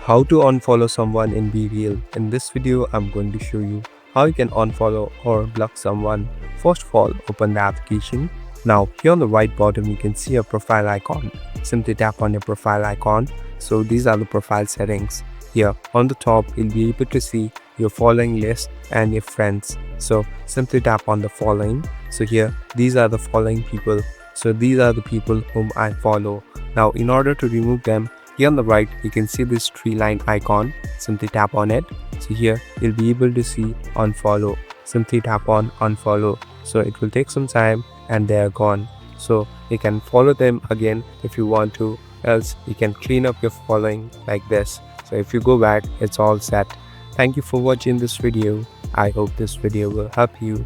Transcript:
How to unfollow someone in BeReal. In this video, I'm going to show you how you can unfollow or block someone. First of all, open the application. Now, here on the right bottom, you can see a profile icon. Simply tap on your profile icon. So these are the profile settings. Here on the top, you'll be able to see your following list and your friends. So simply tap on the following. So here, these are the following people. So these are the people whom I follow. Now, in order to remove them, here on the right, you can see this tree line icon. Simply tap on it. So here, you'll be able to see unfollow. Simply tap on unfollow. So it will take some time and they are gone. So you can follow them again if you want to, else you can clean up your following like this. So if you go back, it's all set. Thank you for watching this video. I hope this video will help you.